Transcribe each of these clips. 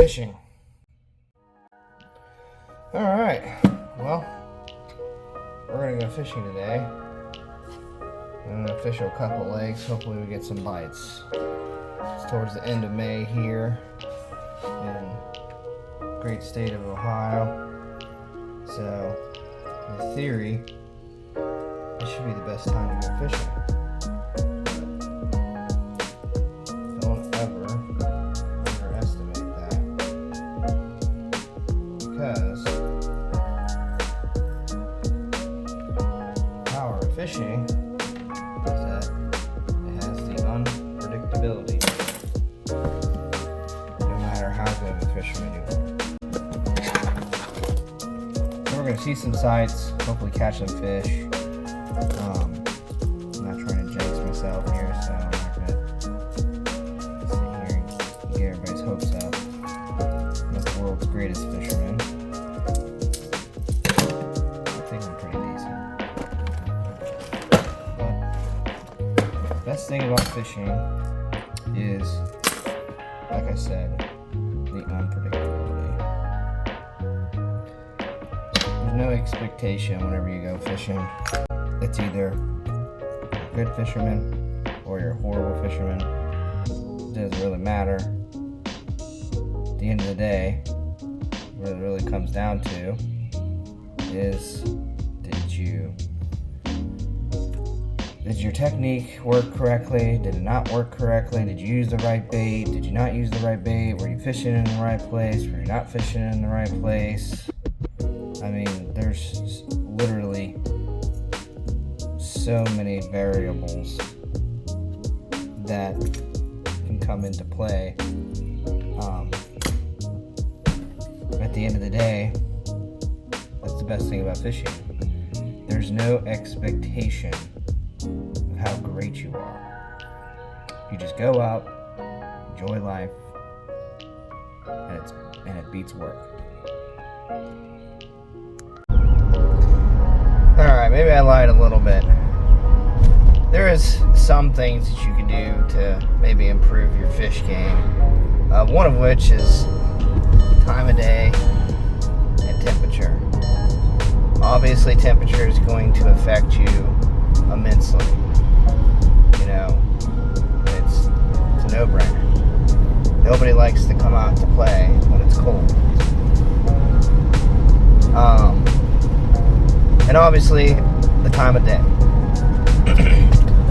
fishing. Alright, well, we're gonna go fishing today. I'm gonna fish a couple lakes. Hopefully we get some bites. It's towards the end of May here in the great state of Ohio. So, in theory, it should be the best time to go fishing. Don't ever underestimate that, because the power of fishing is that it has the unpredictability, no matter how good of a fisherman you are. So we're going to see some sights, hopefully catch some fish. I'm not trying to jinx myself here, so I'm not going to sit here and get everybody's hopes up. I'm not the world's greatest fisherman. I think I'm pretty decent. But the best thing about fishing is, like I said, the unpredictability. There's no expectation whenever you go fishing. It's either a good fisherman or you're a horrible fisherman. It doesn't really matter. At the end of the day, what it really comes down to is, did your technique work correctly? Did it not work correctly? Did you use the right bait? Did you not use the right bait? Were you fishing in the right place? Were you not fishing in the right place? I mean, there's literally so many variables that can come into play. At the end of the day, that's the best thing about fishing. There's no expectation of how great you are. You just go out, enjoy life, and it beats work. Alright, maybe I lied a little bit. There is some things that you can do to maybe improve your fish game. One of which is time of day and temperature. Obviously, temperature is going to affect you immensely. You know, it's a no-brainer. Nobody likes to come out to play when it's cold. And obviously, the time of day.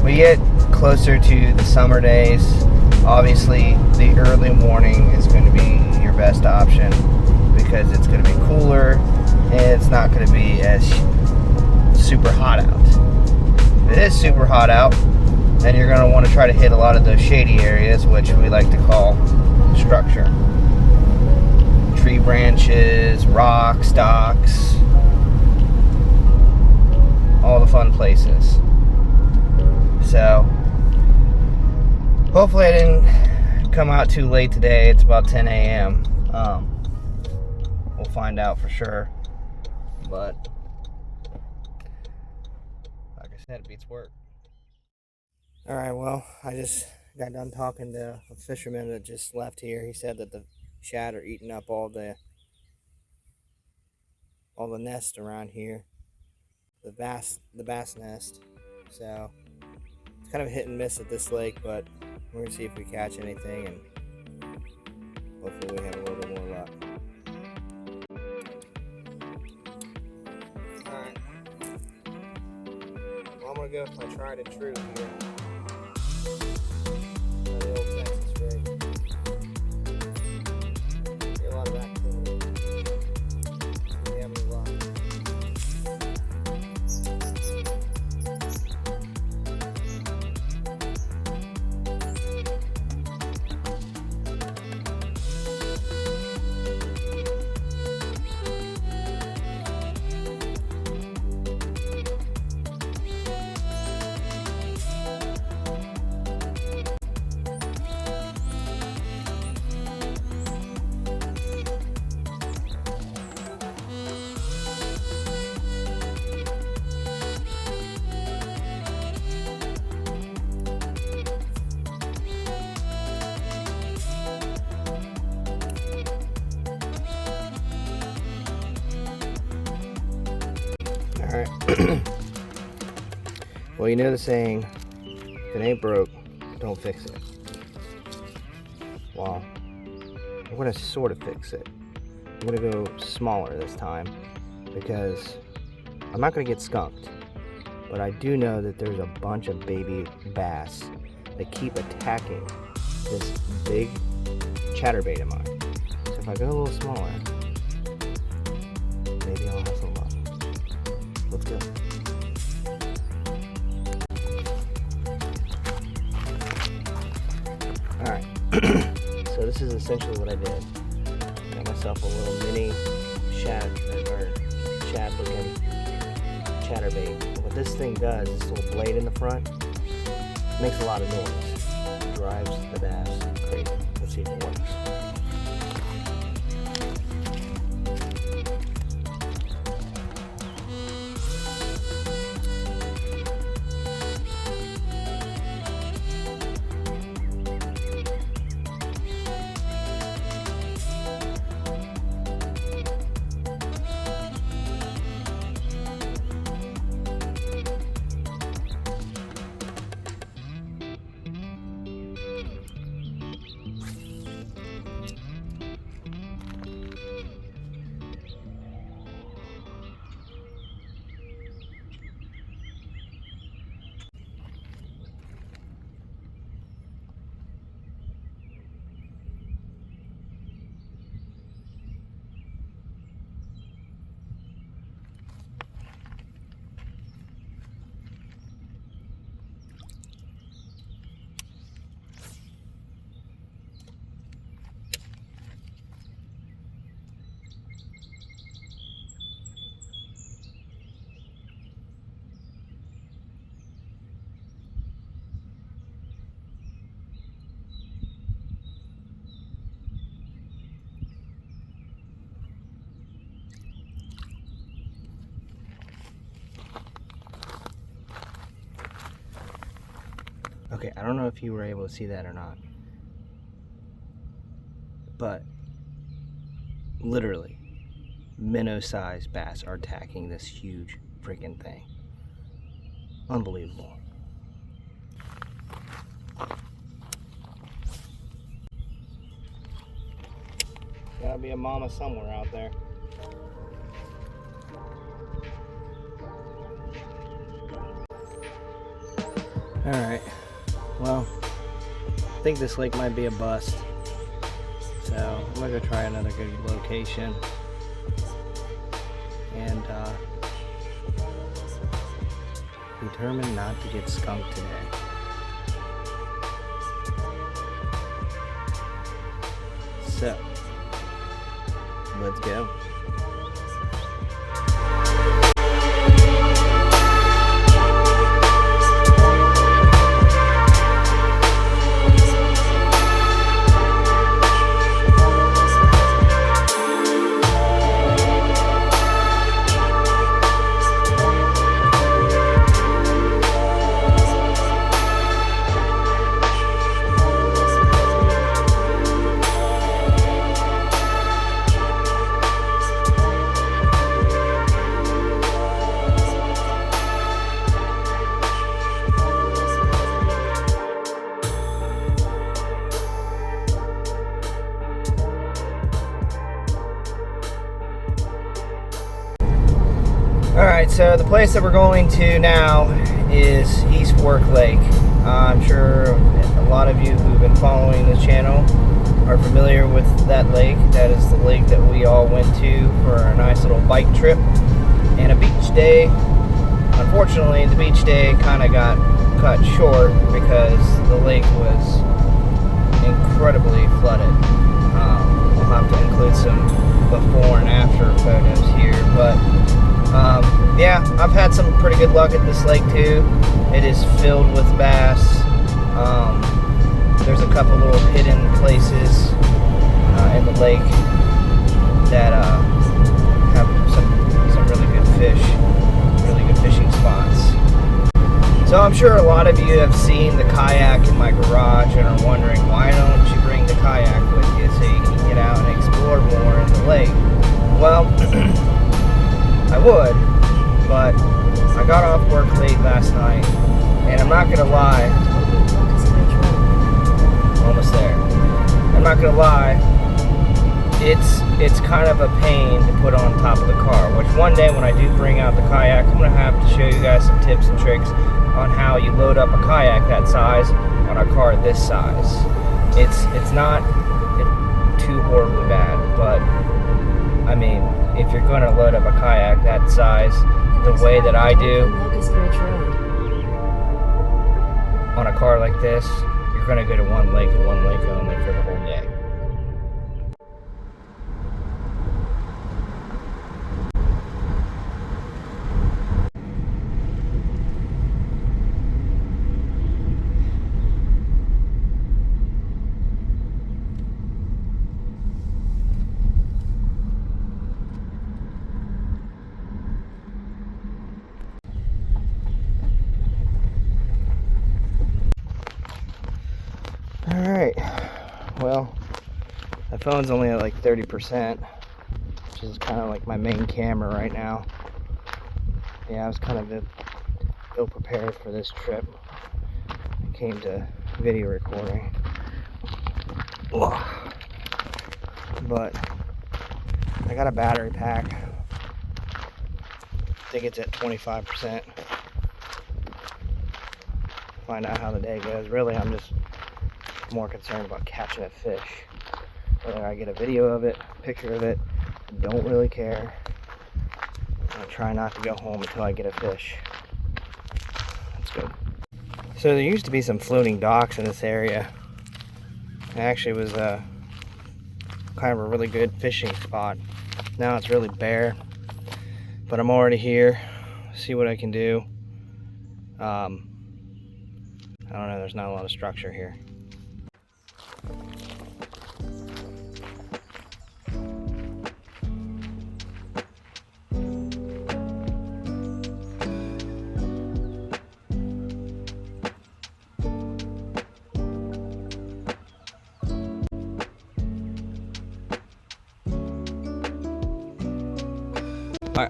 We get closer to the summer days. Obviously, the early morning is going to be your best option because it's going to be cooler and it's not going to be as super hot out. If it is super hot out, then you're going to want to try to hit a lot of those shady areas, which we like to call structure. Tree branches, rocks, docks, all the fun places. So, hopefully I didn't come out too late today. It's about 10 a.m. We'll find out for sure. But, like I said, it beats work. Alright, well, I just got done talking to a fisherman that just left here. He said that the shad are eating up all the nest around here. The bass nest. So it's kind of a hit and miss at this lake, but we're gonna see if we catch anything, and hopefully we have a little bit more luck. Alright. Well, I'm gonna go with my tried and true here. The old Texas rig. Get a lot of activity. See if we have any luck. Alright. Well, you know the saying, if it ain't broke, don't fix it. Well, I'm going to sort of fix it. I'm going to go smaller this time because I'm not going to get skunked. But I do know that there's a bunch of baby bass that keep attacking this big chatterbait of mine. So if I go a little smaller, maybe I'll have some luck. Let's go. Alright, so this is essentially what I did. Got myself a little mini shad looking chatterbait. What this thing does, this little blade in the front, makes a lot of noise. Drives the bass crazy. Let's see if it works. Okay, I don't know if you were able to see that or not, but literally minnow-sized bass are attacking this huge freaking thing. Unbelievable. Gotta be a mama somewhere out there. Alright, well, I think this lake might be a bust, so I'm gonna go try another good location and determined not to get skunked today. So, let's go. Alright, so the place that we're going to now is East Fork Lake. I'm sure a lot of you who've been following this channel are familiar with that lake. That is the lake that we all went to for a nice little bike trip and a beach day. Unfortunately, the beach day kind of got cut short because the lake was incredibly flooded. We'll have to include some before and after photos here, but yeah, I've had some pretty good luck at this lake too. It is filled with bass. There's a couple little hidden places in the lake that have some really good fish, really good fishing spots. So I'm sure a lot of you have seen the kayak in my garage and are wondering, why don't you bring the kayak with you so you can get out and explore more in the lake? Well, I would, But I got off work late last night, and I'm not gonna lie, almost there. I'm not gonna lie, it's kind of a pain to put on top of the car, which one day when I do bring out the kayak, I'm gonna have to show you guys some tips and tricks on how you load up a kayak that size on a car this size. It's not too horribly bad, but I mean, if you're going to load up a kayak that size the way that I do on a car like this, you're going to go to one lake and one lake only for the whole day. Alright, well, my phone's only at like 30%, which is kind of like my main camera right now. Yeah, I was kind of ill prepared for this trip. I came to video recording. But I got a battery pack. I think it's at 25%. Find out how the day goes. Really, I'm just more concerned about catching a fish. Whether I get a video of it, a picture of it, I don't really care. I'll try not to go home until I get a fish. Let's go. So there used to be some floating docks in this area. It actually was kind of a really good fishing spot. Now it's really bare, but I'm already here. See what I can do. I don't know, there's not a lot of structure here.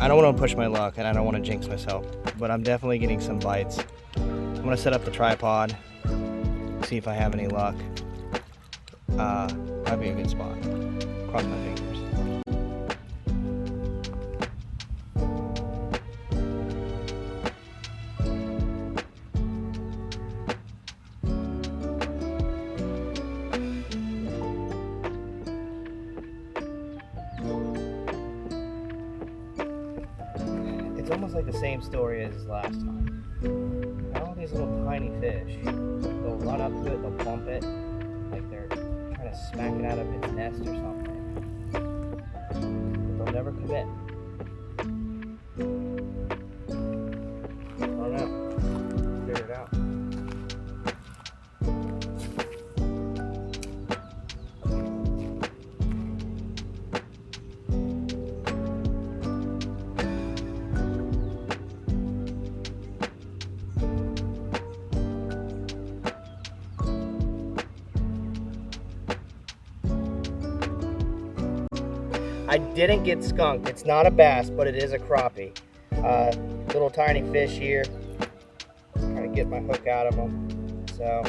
I don't want to push my luck and I don't want to jinx myself, but I'm definitely getting some bites. I'm going to set up the tripod, see if I have any luck. Might be a good spot. Cross my fingers. It's almost like the same story as last time. All these little tiny fish, they'll run up to it, they'll bump it, like they're trying to smack it out of its nest or something. But they'll never commit. I don't know. Figure it out. I didn't get skunked. It's not a bass, but it is a crappie. Little tiny fish here. Trying to get my hook out of them. So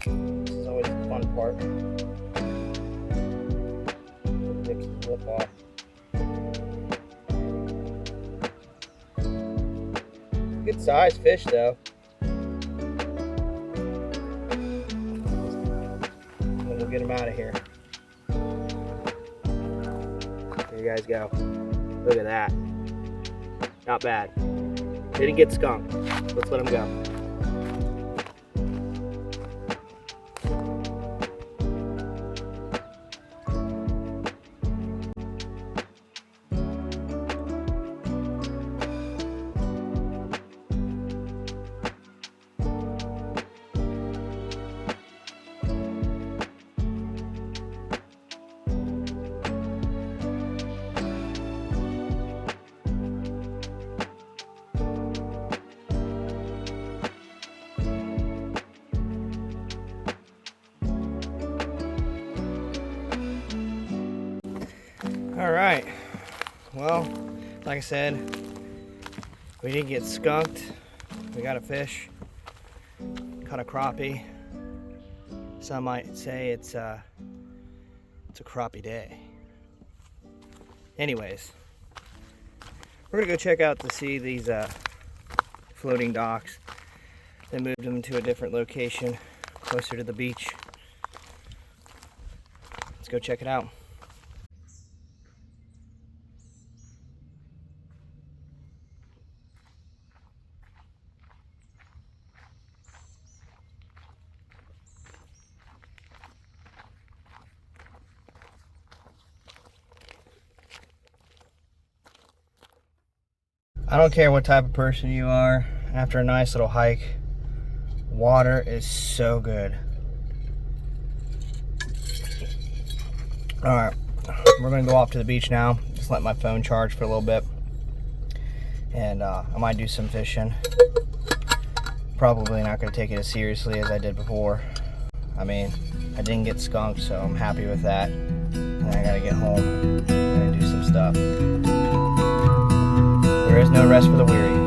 this is always the fun part. Nips the lip off. Good sized fish though. And we'll get them out of here. There you guys go. Look at that. Not bad. Didn't get skunked. Let's let him go. All right, well, like I said, We didn't get skunked. We got a fish. Caught a crappie. Some might say it's a crappie day. Anyways, we're gonna go check out to see these floating docks. They moved them to a different location, closer to the beach. Let's go check it out. I don't care what type of person you are, after a nice little hike, water is so good. Alright, we're going to go off to the beach now. Just let my phone charge for a little bit. And I might do some fishing. Probably not going to take it as seriously as I did before. I mean, I didn't get skunked, so I'm happy with that. And I got to get home and do some stuff. There is no rest for the weary.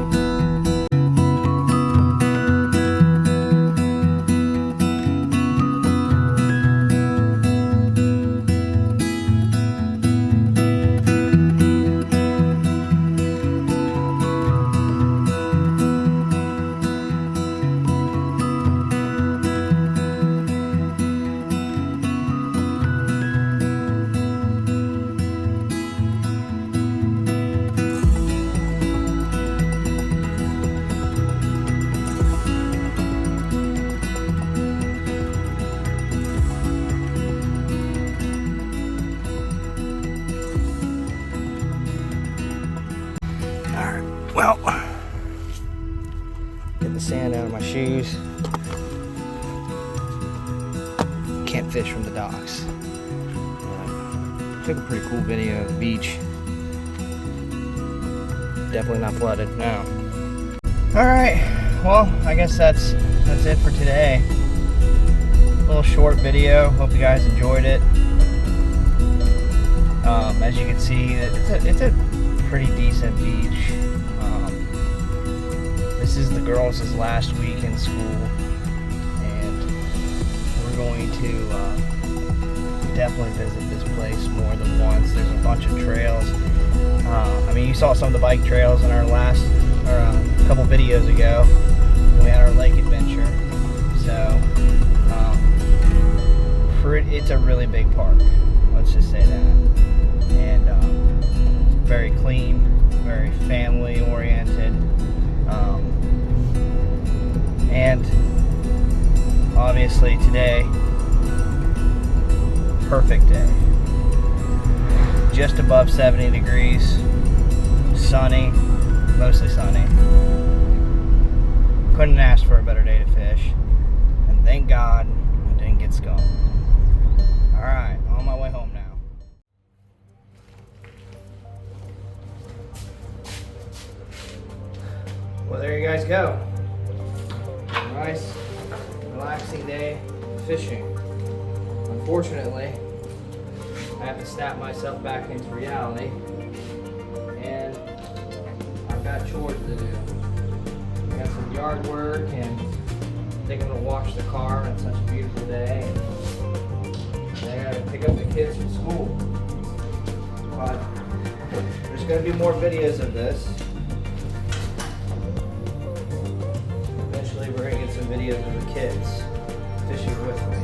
Well, get the sand out of my shoes. Can't fish from the docks. Took a pretty cool video of the beach. Definitely not flooded now. Alright, well, I guess that's it for today. A little short video. Hope you guys enjoyed it. As you can see, it's a pretty decent beach. This is the girls' last week in school, and we're going to definitely visit this place more than once. There's a bunch of trails. I mean, you saw some of the bike trails in our last, or a couple videos ago when we had our lake adventure. So it's a really big park. Let's just say that. And very clean, very family oriented. And obviously today, perfect day. Just above 70 degrees, sunny, mostly sunny. Couldn't ask for a better day to fish. And thank God I didn't get skunked. Alright, on my way home now. Well, there you guys go. Nice, relaxing day fishing. Unfortunately, I have to snap myself back into reality, and I've got chores to do. I got some yard work, and I think I'm gonna wash the car. It's such a beautiful day. And I gotta pick up the kids from school. But there's gonna be more videos of this. Eventually, we're gonna get some videos of the kids fishing with me.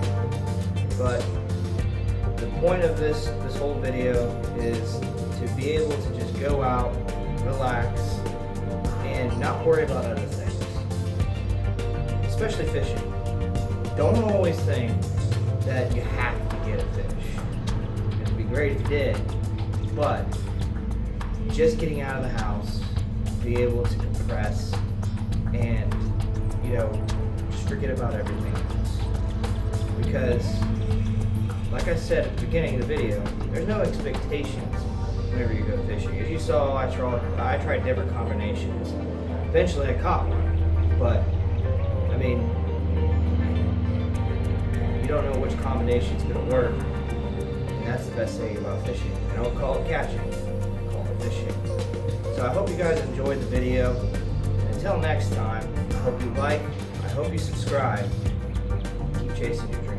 But the point of this whole video is to be able to just go out, relax, and not worry about other things. Especially fishing. Don't always think that you have to get a fish. It'd be great if you did, but just getting out of the house, be able to compress, and just forget about everything else. Because, like I said at the beginning of the video, there's no expectations whenever you go fishing. As you saw, I tried different combinations. Eventually I caught one, but I mean, you don't know which combination's gonna work. And that's the best thing about fishing. I don't call it catching, I call it fishing. So I hope you guys enjoyed the video. And until next time, I hope you like, I hope you subscribe. Keep chasing your dreams.